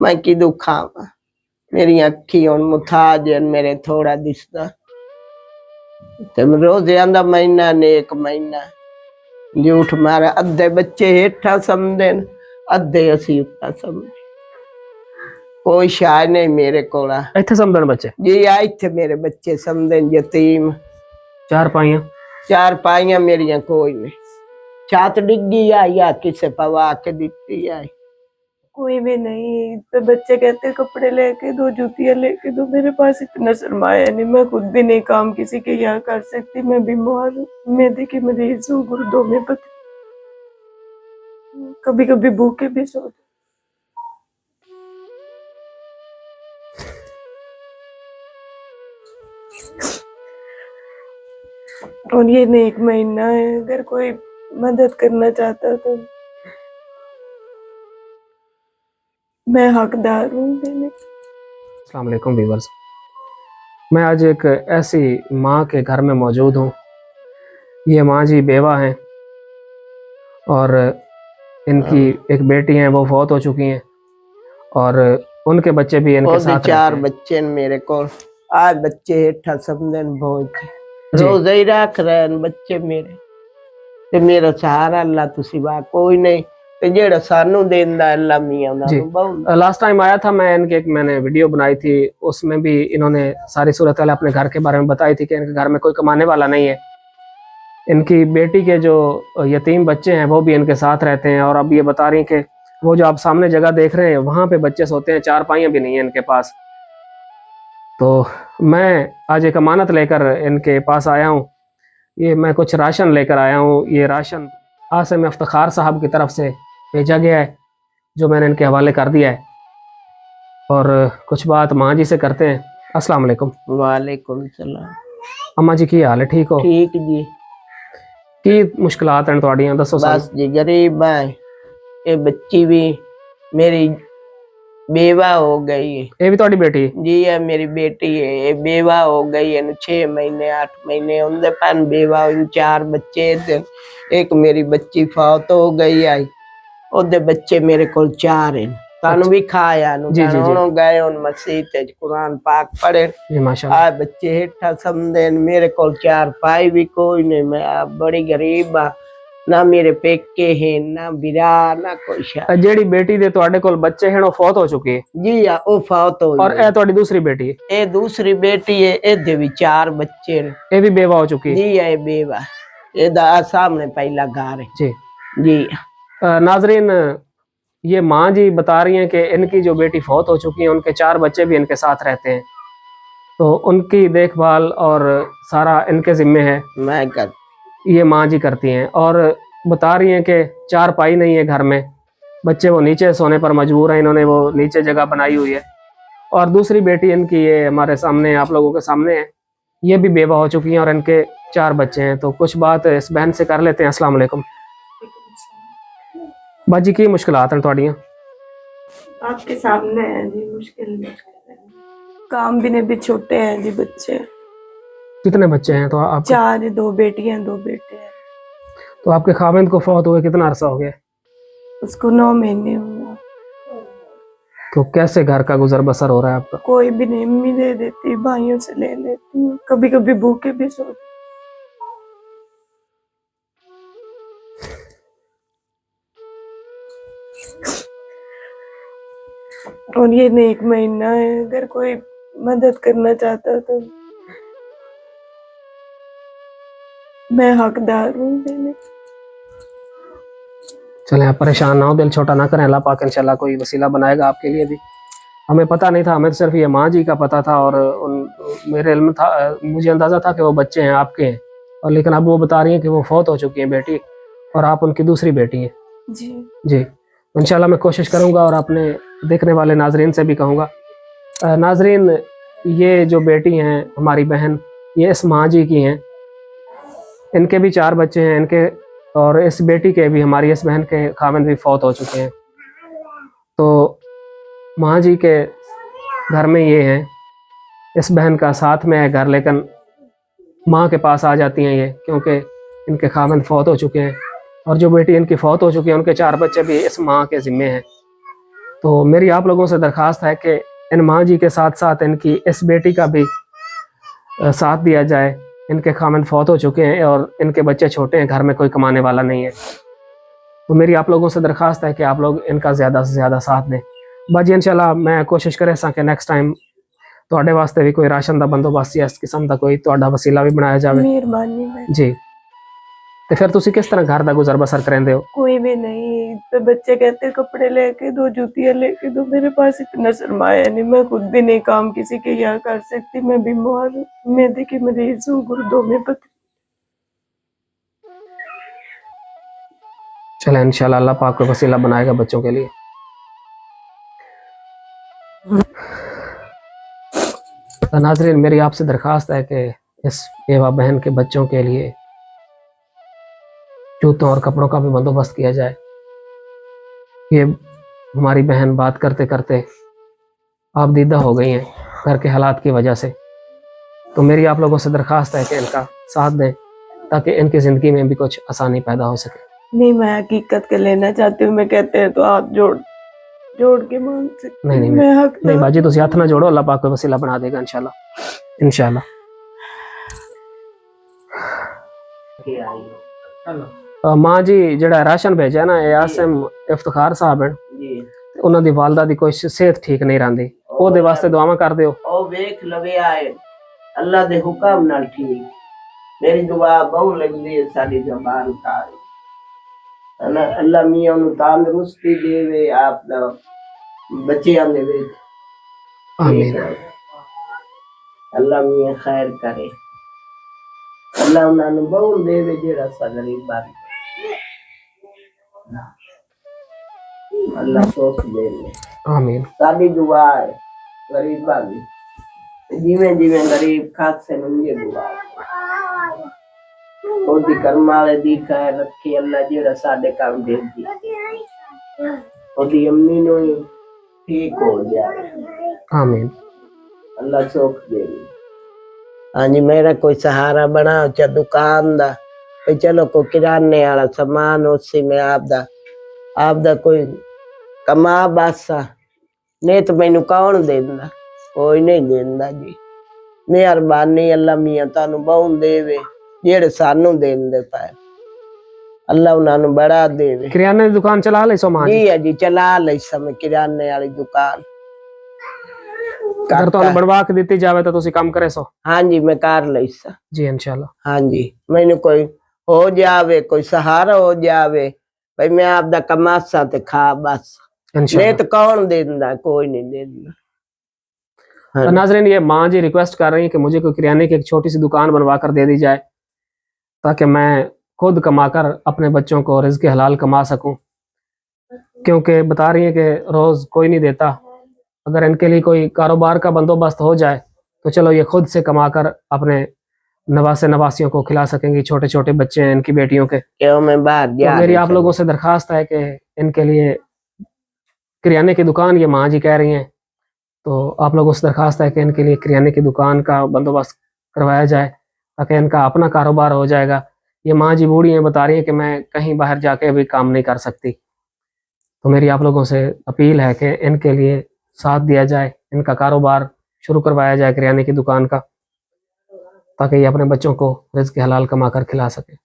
मैं किदू खावा, मेरी अखी हुण मुथाज है, मेरे थोड़ा दिसदा ते रोज आंदा महीना ने एक महीना झूठ मारा। अद्धे बच्चे हेठा समझे अद्धे असी उत्ता समझे। कोई शाय नहीं मेरे को इत्थे समझण बच्चे जी आ इत्थे मेरे बच्चे समझे यतीम। चार पाइयां मेरिया कोई नहीं। छात डिग्गी आई या किसे पवा के दिखती आई, कोई भी नहीं। तो बच्चे कहते कपड़े लेके दो, जूतियां लेके दो। मेरे पास इतना सरमाया नहीं, मैं खुद भी नहीं काम किसी के यहाँ कर सकती। मैं बीमार हूँ, मैदे की मरीज हूँ, गुर्दों में पथरी, कभी कभी भूखे भी सो। और ये नेक महीना है, अगर कोई मदद करना चाहता तो मैं हकदार हूँ देने। अस्सलाम वालेकुम व्यूअर्स, मैं आज एक ऐसी माँ के घर में मौजूद हूँ। ये माँ जी बेवा हैं और इनकी एक बेटी है, वो फौत हो चुकी हैं और उनके बच्चे भी इनके साथ चार बच्चे मेरे को। आज बच्चे हेठा समझन बहुत रोज ही रख रहे बच्चे मेरे ते मेरा सहारा अल्लाह तो सिवा कोई नहीं। ते जेड़ा सानू देंदा अल्लाह मियां ना। लास्ट टाइम आया था मैं, मैंने वीडियो बनाई थी, उसमें भी इन्होंने सारी सूरत हाल अपने घर के बारे में बताई थी कि इनके घर में कोई कमाने वाला नहीं है। इनकी बेटी के जो यतीम बच्चे हैं वो भी इनके साथ रहते हैं और अब ये बता रही हैं कि वो जो आप सामने जगह देख रहे हैं वहाँ पे बच्चे सोते हैं, चार पाइयाँ भी नहीं है इनके पास। तो मैं आज एक अमानत लेकर इनके पास आया हूँ। ये मैं कुछ राशन लेकर आया हूँ। ये राशन आसिम इफ्तिखार साहब की तरफ से भेजा गया है, जो मैंने इनके हवाले कर दिया है। और कुछ बात माँ जी से करते हैं। अस्सलाम वालेकुम। वालेकुम सलाम। अम्मा जी की हाल है? ठीक हो? ठीक जी। की मुश्किलात हैं तुहाड़ियां दसो। बस जी गरीब है। ये बच्ची भी मेरी बेवा हो गई है। ये भी तुम्हारी बेटी जी है, मेरी बेटी है। ये बेवा हो गई है, 6 महीने 8 महीने उनके पान बेवा। इन 4 बच्चे थे, एक मेरी बच्ची फौत हो गई आई। ओदे बच्चे मेरे को 4 हैं। तानु भी खाया नु तानु गए उन मस्जिद ते कुरान पाक पढ़े। आ बच्चे हेठा समझे मेरे को 4 पाई भी कोई नहीं। मैं बड़ी गरीब आ, ना मेरे पेके हैं ना बिरा ना कोई शा। जेड़ी बेटी दे ਤੁਹਾਡੇ ਕੋਲ बच्चे हैं वो फौत हो चुके हैं जी या ओ फौत हो। और ए ਤੁਹਾਡੀ दूसरी बेटी है? ए दूसरी बेटी है। ए दे भी 4 बच्चे हैं। ये भी बेवा हो चुकी है? जी ये बेवा। ये दा सामने पहला घर है जी जी। नाजरीन, ये माँ जी बता रही हैं कि इनकी जो बेटी फौत हो चुकी है, उनके 4 बच्चे भी इनके साथ रहते हैं, तो उनकी देखभाल और सारा इनके जिम्मे है। मैं कर ये माँ जी करती हैं और बता रही हैं कि 4 पाई नहीं है घर में, बच्चे वो नीचे सोने पर मजबूर हैं, इन्होंने वो नीचे जगह बनाई हुई है। और दूसरी बेटी इनकी ये हमारे सामने, आप लोगों के सामने है, ये भी बेवा हो चुकी हैं और इनके 4 बच्चे हैं। तो कुछ बात इस बहन से कर लेते हैं। अस्सलाम वालेकुम बाजी, की मुश्किलात हैं तुहाड़ियां? आपके सामने है जी। मुश्किल काम भी ने भी छोटे हैं जी बच्चे। कितने बच्चे हैं? तो आप 4, 2 बेटियां 2 बेटे हैं। तो आपके खाविंद को फौत हुए कितना अरसा हो गया? उसको 9 महीने हुआ। तो कैसे घर का गुजर बसर हो रहा है आपका? कोई भी नहीं, अम्मी दे देती, भाइयों से ले लेती हूँ, कभी कभी भूखे भी सोती। और ये नेक महीना है, अगर कोई मदद करना चाहता तो मैं हकदार हूँ देने। चले आप परेशान ना हो, दिल छोटा ना करें, अल्लाह पाक इंशाल्लाह कोई वसीला बनाएगा आपके लिए भी। हमें पता नहीं था, हमें सिर्फ ये माँ जी का पता था और मेरे इल्म था, मुझे अंदाज़ा था कि वो बच्चे हैं आपके हैं, और लेकिन अब वो बता रही हैं कि वो फौत हो चुकी हैं बेटी और आप उनकी दूसरी बेटी हैं। जी जी इंशाल्लाह मैं कोशिश करूँगा और अपने देखने वाले नाजरीन से भी कहूँगा। नाजरीन, ये जो बेटी हैं हमारी बहन, ये इस माँ जी की हैं, इनके भी 4 बच्चे हैं इनके, और इस बेटी के भी, हमारी इस बहन के खाविंद भी फौत हो चुके हैं। तो माँ जी के घर में ये हैं, इस बहन का साथ में है घर, लेकिन माँ के पास आ जाती हैं ये, क्योंकि इनके खाविंद फौत हो चुके हैं और जो बेटी इनकी फौत हो चुकी है उनके 4 बच्चे भी इस माँ के ज़िम्मे हैं। तो मेरी आप लोगों से दरख्वास्त है कि इन माँ जी के साथ साथ इनकी इस बेटी का भी साथ दिया जाए। इनके खामिद फौत हो चुके हैं और इनके बच्चे छोटे हैं, घर में कोई कमाने वाला नहीं है। तो मेरी आप लोगों से दरख्वास्त है कि आप लोग इनका ज़्यादा से ज़्यादा साथ दें। बाजी इंशाल्लाह मैं कोशिश करें कि नेक्स्ट टाइम ਤੁਹਾਡੇ वास्ते भी कोई राशन का बंदोबस्त या इस किस्म का कोई ਤੁਹਾਡਾ वसीला भी बनाया जाए। मेहरबानी भाई जी। तो फिर तुसी किस तरह घर का गुजर बसर करेंदे हो? कोई भी नहीं। तो बच्चे कहते कपड़े लेके दो, जूतियां लेके दो, मेरे पास इतना सरमाया नहीं, मैं खुद भी नहीं काम किसी के यहाँ कर सकती। मैं बीमार हूँ, मैदे की मरीज हूँ, गुर्दों में पथरी। चले इंशाल्लाह अल्लाह पाक कोई वसीला बनाएगा बच्चों के लिए। तो नाज़रीन मेरी आपसे दरख्वास्त है कि इस बेवा बहन के बच्चों के लिए जूतों और कपड़ों का भी बंदोबस्त किया जाए। ये हमारी बहन बात करते करते आप दीदा हो गई हैं घर के हालात की वजह से। तो मेरी आप लोगों से दरख्वास्त है कि इनका साथ दें ताकि इनकी ज़िंदगी में भी कुछ आसानी पैदा हो सके। नहीं, मैं हकीकत के लेना चाहती हूँ। मैं कहते हैं तो आप जोड़ के मांग सकते। नहीं मैं हक नहीं बाजी तुसी हाथ ना जोड़ो, अल्लाह पाक कोई वसीला बना देगा इंशाल्लाह इंशाल्लाह। माँ जी जड़ा राशन भेजा ना ये आसिम इफ्तिखार साहब है जी, उन्हों दी वालदा दी कोई सेहत ठीक नहीं रही, ओदे वास्ते दुआवां कर दियो। ओ वेख लवे आए अल्लाह दे हुक्म नाल ठीक। मेरी दुआ बहुत लगदी है साडी जबान तारी अना अल्लाह मियां नु तंदुरुस्ती देवे, आप दा बच्चियां दे विच आमीन अल्लाह मियां खैर करे। अल्लाह उन्हां नु बहुत देवे जेड़ा सा गरीब बन अल्लाह सोच देवे। आमीन साडी दुआ है गरीबां दी, जिवें जिवें गरीब खासे मुझे दुआ ओदी कर्म वाले दी खैर रखी अल्लाह जेड़ा साडे काम दे दी ओदी अम्मी नु ठीक हो जाए। आमीन अल्लाह सुख दे। हाँ जी, मेरा कोई सहारा बना चाहे दुकान दा, चलो कोई किराने वाला सामान उसी में आपदा कोई कमा बासा नहीं तो मैनू कौन देंदा, कोई नहीं देंदा जी। मेहरबानी अल्लाह मियां तानू बहुत देवे जेड़े सानू देंदे पाए, अल्लाह उन्हां बड़ा देवे। किराने की दुकान चला ले सो मां जी है जी, चला लई समय किराने वाली दुकान अगर तुहानू बनवा के दी जावे तो तुसी काम करे सो। हाँ जी, मैं कर लई सा जी इंशाल्लाह। हाँ जी, मैनू कोई हो जावे, कोई सहारा हो जावे भाई मैं आपदा कमासा ते खा बस, नहीं तो कौन देंदा, कोई नहीं देंदा। तो नाज़रीन ये माँ जी रिक्वेस्ट कर रही है कि मुझे कोई किराने की एक छोटी सी दुकान बनवा कर दे दी जाए ताकि मैं खुद कमाकर अपने बच्चों को रिज़्क़ हलाल कमा सकूं, क्योंकि बता रही है कि रोज़ कोई नहीं देता। अगर इनके लिए कोई कारोबार का बंदोबस्त हो जाए तो चलो ये खुद से कमाकर अपने नवासे नवासियों को खिला सकेंगी। छोटे छोटे बच्चे हैं इनकी बेटियों के। क्यों मैं बाहर तो मेरी आप लोगों से दरख्वास्त है कि इनके लिए किराने की दुकान ये माँ जी कह रही हैं, तो आप लोगों से दरख्वास्त है कि इनके लिए किराने की दुकान का बंदोबस्त करवाया जाए ताकि इनका अपना कारोबार हो जाएगा। ये माँ जी बूढ़ी हैं, बता रही है कि मैं कहीं बाहर जाके अभी काम नहीं कर सकती। तो मेरी आप लोगों से अपील है कि इनके लिए साथ दिया जाए, इनका कारोबार शुरू करवाया जाए किराने की दुकान का, ताकि ये अपने बच्चों को रिज़्क़ हलाल कमा कर खिला सके।